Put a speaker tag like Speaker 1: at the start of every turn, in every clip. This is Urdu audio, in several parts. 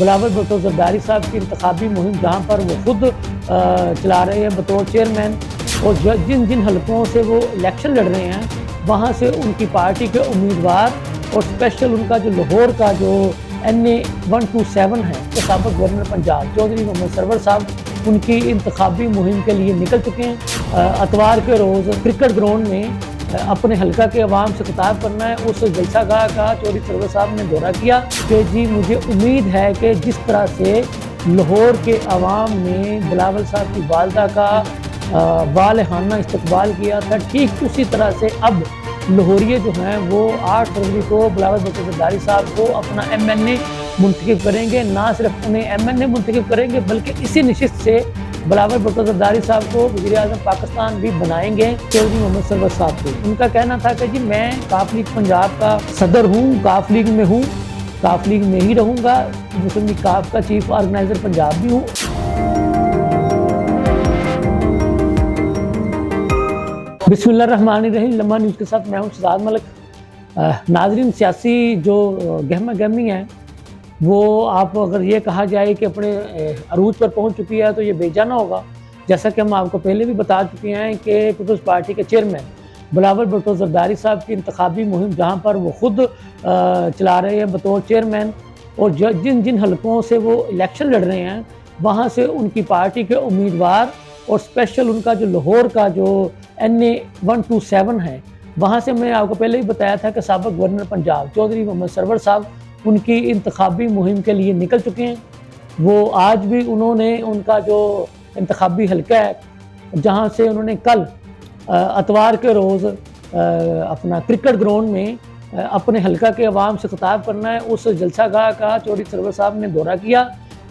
Speaker 1: بلاول بھٹو زرداری صاحب کی انتخابی مہم جہاں پر وہ خود چلا رہے ہیں بطور چیئرمین، اور جن جن حلقوں سے وہ الیکشن لڑ رہے ہیں وہاں سے ان کی پارٹی کے امیدوار، اور اسپیشل ان کا جو لاہور کا جو NA 127 ہے وہ سابق گورنر پنجاب چودھری محمد سرور صاحب ان کی انتخابی مہم کے لیے نکل چکے ہیں۔ اتوار کے روز کرکٹ گراؤنڈ میں اپنے حلقہ کے عوام سے خطاب کرنا ہے۔ اس جلسہ گاہ کا چودھری سرور صاحب نے دورہ کیا کہ جی مجھے امید ہے کہ جس طرح سے لاہور کے عوام نے بلاول صاحب کی والدہ کا والہانہ استقبال کیا تھا، ٹھیک اسی طرح سے اب لاہوریے جو ہیں وہ 8 فروری کو بلاول بھٹو زرداری صاحب کو اپنا MNA منتخب کریں گے۔ نہ صرف انہیں MNA منتخب کریں گے بلکہ اسی نشست سے بلاول بھٹو زرداری صاحب کو وزیر اعظم پاکستان بھی بنائیں گے چودھری محمد سرور صاحب کو۔ ان کا کہنا تھا کہ جی میں کاف لیگ پنجاب کا صدر ہوں، کاف لیگ میں ہوں، کاف لیگ میں ہی رہوں گا، مسلم لیگ کاف کا چیف آرگنائزر پنجاب بھی ہوں۔ بسم اللہ الرحمن الرحیم، لمحہ نیوز کے ساتھ میں ہوں شہزاد ملک۔ ناظرین، سیاسی جو گہما گہمی ہے وہ آپ اگر یہ کہا جائے کہ اپنے عروج پر پہنچ چکی ہے تو یہ بے جانا ہوگا۔ جیسا کہ ہم آپ کو پہلے بھی بتا چکے ہیں کہ پیپلز پارٹی کے چیئرمین بلاول بھٹو زرداری صاحب کی انتخابی مہم جہاں پر وہ خود چلا رہے ہیں بطور چیئرمین، اور جن جن حلقوں سے وہ الیکشن لڑ رہے ہیں وہاں سے ان کی پارٹی کے امیدوار، اور اسپیشل ان کا جو لاہور کا جو NA 127 ہے وہاں سے میں آپ کو پہلے ہی بتایا تھا کہ سابق گورنر پنجاب چودھری محمد سرور صاحب ان کی انتخابی مہم کے لیے نکل چکے ہیں۔ وہ آج بھی انہوں نے ان کا جو انتخابی حلقہ ہے جہاں سے انہوں نے کل اتوار کے روز اپنا کرکٹ گراؤنڈ میں اپنے حلقہ کے عوام سے خطاب کرنا ہے، اس جلسہ گاہ کا چودھری سرور صاحب نے دورہ کیا،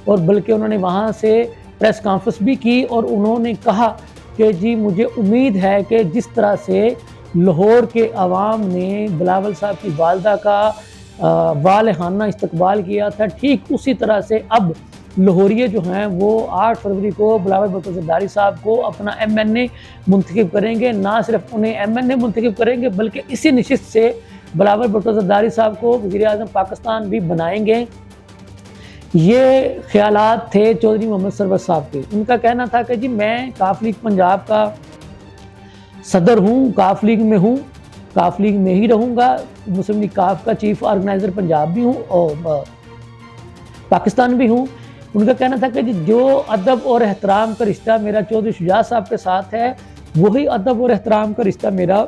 Speaker 1: اور بلکہ انہوں نے وہاں سے پریس کانفرنس بھی کی، اور انہوں نے کہا کہ جی مجھے امید ہے کہ جس طرح سے لاہور کے عوام نے بلاول صاحب کی والدہ کا والہانہ استقبال کیا تھا، ٹھیک اسی طرح سے اب لاہوریے جو ہیں وہ 8 فروری کو بلاول بھٹو زرداری صاحب کو اپنا MNA منتخب کریں گے۔ نہ صرف انہیں MNA منتخب کریں گے بلکہ اسی نشست سے بلاول بھٹو زرداری صاحب کو وزیر اعظم پاکستان بھی بنائیں گے۔ یہ خیالات تھے چودھری محمد سرور صاحب کے۔ ان کا کہنا تھا کہ جی میں کاف لیگ پنجاب کا صدر ہوں، کاف لیگ میں ہوں، کاف لیگ میں ہی رہوں گا، مسلم لیگ کاف کا چیف آرگنائزر پنجاب بھی ہوں اور پاکستان بھی ہوں۔ ان کا کہنا تھا کہ جی جو ادب اور احترام کا رشتہ میرا چودھری شجاعت صاحب کے ساتھ ہے وہی ادب اور احترام کا رشتہ میرا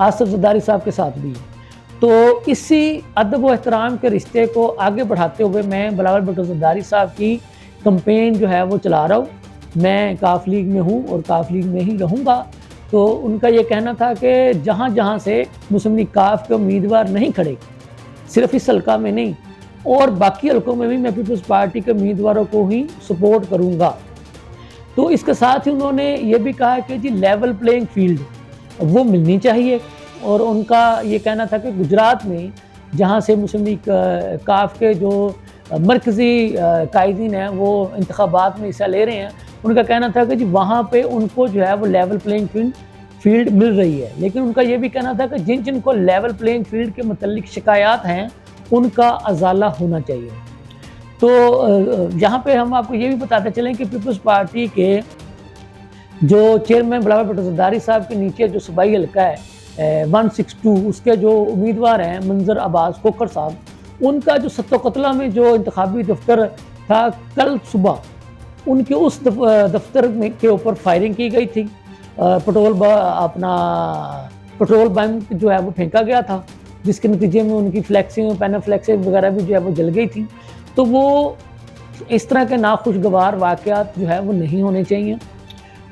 Speaker 1: آصف زرداری صاحب کے ساتھ بھی ہے۔ تو اسی ادب و احترام کے رشتے کو آگے بڑھاتے ہوئے میں بلاول بھٹو زرداری صاحب کی کمپین جو ہے وہ چلا رہا ہوں۔ میں کاف لیگ میں ہوں اور کاف لیگ میں ہی رہوں گا۔ تو ان کا یہ کہنا تھا کہ جہاں جہاں سے مسلم لیگ کاف کے امیدوار نہیں کھڑے، صرف اس حلقہ میں نہیں اور باقی حلقوں میں بھی میں پیپلز پارٹی کے امیدواروں کو ہی سپورٹ کروں گا۔ تو اس کے ساتھ ہی انہوں نے یہ بھی کہا کہ جی لیول پلینگ فیلڈ وہ ملنی چاہیے، اور ان کا یہ کہنا تھا کہ گجرات میں جہاں سے مسلم لیگ کاف کے جو مرکزی قائدین ہیں وہ انتخابات میں حصہ لے رہے ہیں، ان کا کہنا تھا کہ جی وہاں پہ ان کو جو ہے وہ لیول پلینگ فیلڈ مل رہی ہے، لیکن ان کا یہ بھی کہنا تھا کہ جن جن کو لیول پلینگ فیلڈ کے متعلق شکایات ہیں ان کا ازالہ ہونا چاہیے۔ تو یہاں پہ ہم آپ کو یہ بھی بتاتے چلیں کہ پیپلز پارٹی کے جو چیئرمین بلاول بھٹو زرداری صاحب کے نیچے جو صوبائی حلقہ ہے 162، اس کے جو امیدوار ہیں منظر عباس کھوکھر صاحب، ان کا جو ست و قتلہ میں جو انتخابی دفتر تھا کل صبح ان کے اس دفتر کے اوپر فائرنگ کی گئی تھی، پٹرول بم جو ہے وہ پھینکا گیا تھا، جس کے نتیجے میں ان کی فلیکسنگ پینل فلیکسنگ وغیرہ بھی جو ہے وہ جل گئی تھی۔ تو وہ اس طرح کے ناخوشگوار واقعات جو ہے وہ نہیں ہونے چاہیے۔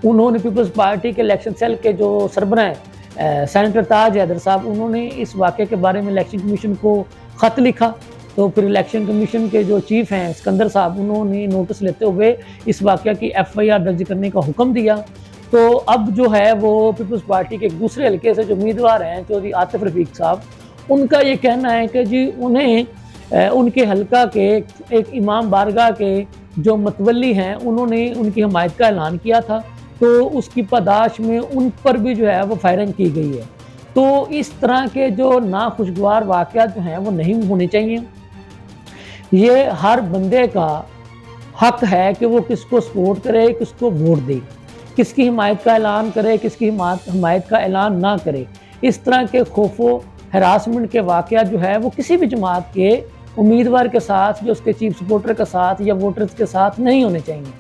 Speaker 1: انہوں نے پیپلز پارٹی کے الیکشن سیل کے جو سربراہ ہیں سینیٹر تاج حیدر صاحب، انہوں نے اس واقعے کے بارے میں الیکشن کمیشن کو خط لکھا، تو پھر الیکشن کمیشن کے جو چیف ہیں اسکندر صاحب، انہوں نے نوٹس لیتے ہوئے اس واقعہ کی FIR درج کرنے کا حکم دیا۔ تو اب جو ہے وہ پیپلز پارٹی کے ایک دوسرے حلقے سے جو امیدوار ہیں چودھری عاطف رفیق صاحب، ان کا یہ کہنا ہے کہ جی انہیں ان کے حلقہ کے ایک امام بارگاہ کے جو متولی ہیں انہوں نے ان کی حمایت کا اعلان کیا تھا، تو اس کی پاداش میں ان پر بھی جو ہے وہ فائرنگ کی گئی ہے۔ تو اس طرح کے جو ناخوشگوار واقعات جو ہیں وہ نہیں ہونے چاہیے۔ یہ ہر بندے کا حق ہے کہ وہ کس کو سپورٹ کرے، کس کو ووٹ دے، کس کی حمایت کا اعلان کرے، کس کی حمایت کا اعلان نہ کرے۔ اس طرح کے خوف و ہراسمنٹ کے واقعات جو ہے وہ کسی بھی جماعت کے امیدوار کے ساتھ، جو اس کے چیف سپورٹر کے ساتھ یا ووٹرز کے ساتھ نہیں ہونے چاہیے،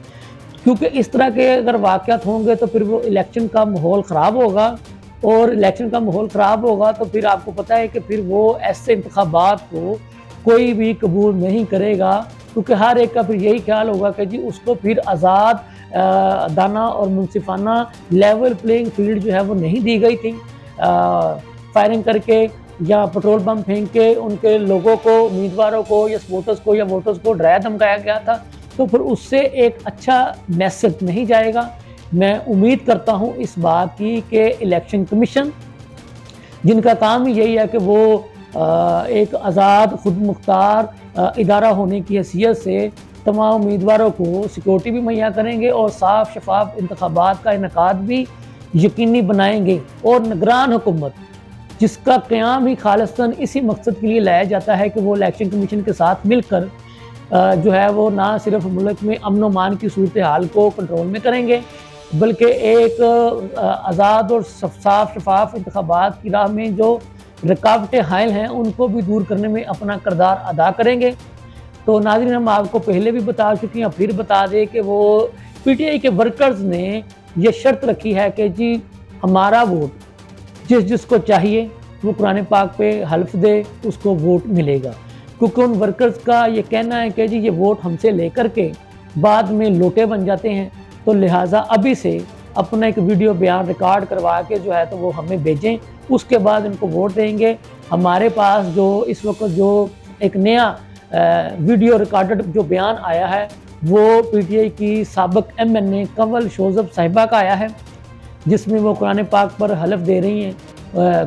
Speaker 1: کیونکہ اس طرح کے اگر واقعات ہوں گے تو پھر وہ الیکشن کا ماحول خراب ہوگا، اور الیکشن کا ماحول خراب ہوگا تو پھر آپ کو پتہ ہے کہ پھر وہ ایسے انتخابات کو کوئی بھی قبول نہیں کرے گا، کیونکہ ہر ایک کا پھر یہی خیال ہوگا کہ جی اس کو پھر آزاد دانہ اور منصفانہ لیول پلینگ فیلڈ جو ہے وہ نہیں دی گئی تھی، فائرنگ کر کے یا پٹرول بم پھینک کے ان کے لوگوں کو، امیدواروں کو یا سپورٹرز کو یا ووٹرز کو ڈرایا دھمکایا گیا تھا، تو پھر اس سے ایک اچھا میسج نہیں جائے گا۔ میں امید کرتا ہوں اس بات کی کہ الیکشن کمیشن، جن کا کام ہی یہی ہے کہ وہ ایک آزاد خود مختار ادارہ ہونے کی حیثیت سے تمام امیدواروں کو سیکورٹی بھی مہیا کریں گے اور صاف شفاف انتخابات کا انعقاد بھی یقینی بنائیں گے، اور نگران حکومت جس کا قیام ہی خالصتاً اسی مقصد کے لیے لایا جاتا ہے کہ وہ الیکشن کمیشن کے ساتھ مل کر جو ہے وہ نہ صرف ملک میں امن و امان کی صورتحال کو کنٹرول میں کریں گے، بلکہ ایک آزاد اور صاف شفاف انتخابات کی راہ میں جو رکاوٹیں حائل ہیں ان کو بھی دور کرنے میں اپنا کردار ادا کریں گے۔ تو ناظرین، ہم آپ کو پہلے بھی بتا چکے ہیں، پھر بتا دیں کہ وہ پی ٹی آئی کے ورکرز نے یہ شرط رکھی ہے کہ جی ہمارا ووٹ جس کو چاہیے وہ قرآن پاک پہ حلف دے، اس کو ووٹ ملے گا، کیونکہ ان ورکرز کا یہ کہنا ہے کہ جی یہ ووٹ ہم سے لے کر کے بعد میں لوٹے بن جاتے ہیں، تو لہٰذا ابھی سے اپنا ایک ویڈیو بیان ریکارڈ کروا کے جو ہے تو وہ ہمیں بھیجیں، اس کے بعد ان کو ووٹ دیں گے۔ ہمارے پاس جو اس وقت جو ایک نیا ویڈیو ریکارڈڈ جو بیان آیا ہے وہ پی ٹی آئی کی سابق ایم این اے کنول شوذب صاحبہ کا آیا ہے، جس میں وہ قرآن پاک پر حلف دے رہی ہیں،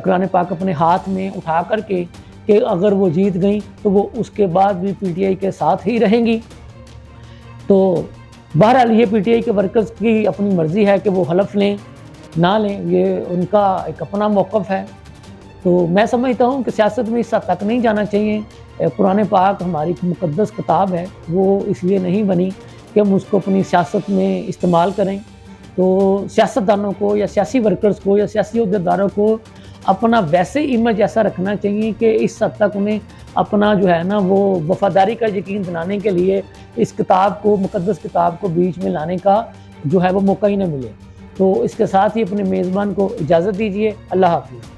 Speaker 1: قرآن پاک اپنے ہاتھ میں اٹھا کر کے کہ اگر وہ جیت گئیں تو وہ اس کے بعد بھی پی ٹی آئی کے ساتھ ہی رہیں گی۔ تو بہرحال یہ پی ٹی آئی کے ورکرز کی اپنی مرضی ہے کہ وہ حلف لیں نہ لیں، یہ ان کا ایک اپنا موقف ہے۔ تو میں سمجھتا ہوں کہ سیاست میں اس حد تک نہیں جانا چاہیے۔ قرآن پاک ہماری مقدس کتاب ہے، وہ اس لیے نہیں بنی کہ ہم اس کو اپنی سیاست میں استعمال کریں۔ تو سیاستدانوں کو یا سیاسی ورکرز کو یا سیاسی عہدیداروں کو اپنا ویسے امیج ایسا رکھنا چاہیے کہ اس حد تک انہیں اپنا جو ہے نا وہ وفاداری کا یقین دلانے کے لیے اس کتاب کو، مقدس کتاب کو بیچ میں لانے کا جو ہے وہ موقع ہی نہ ملے۔ تو اس کے ساتھ ہی اپنے میزبان کو اجازت دیجیے۔ اللہ حافظ۔